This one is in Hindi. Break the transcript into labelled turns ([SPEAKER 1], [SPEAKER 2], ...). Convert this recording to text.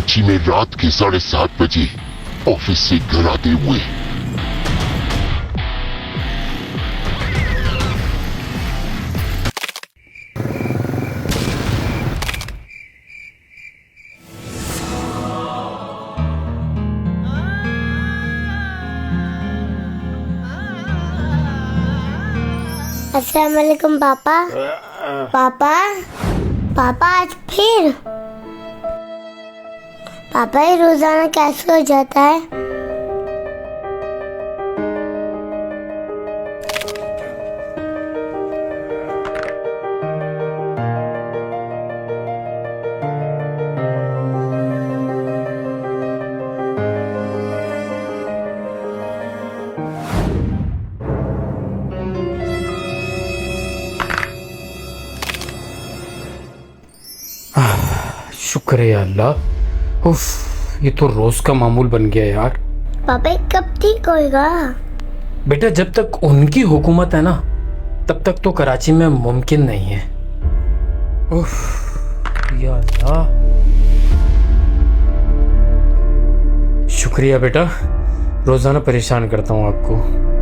[SPEAKER 1] कराची में रात के 7:30 बजे ऑफिस से घर आते हुए।
[SPEAKER 2] अस्सलाम वालेकुम पापा। पापा पापा आज फिर पापा ये रोजाना कैसे हो जाता है?
[SPEAKER 3] शुक्र है अल्लाह। उफ, ये तो रोज का मामूल बन गया यार।
[SPEAKER 2] पापा ये कब ठीक होएगा?
[SPEAKER 3] बेटा जब तक उनकी हुकूमत है ना तब तक तो कराची में मुमकिन नहीं है। उफ, या अल्लाह। शुक्रिया बेटा, रोजाना परेशान करता हूँ आपको।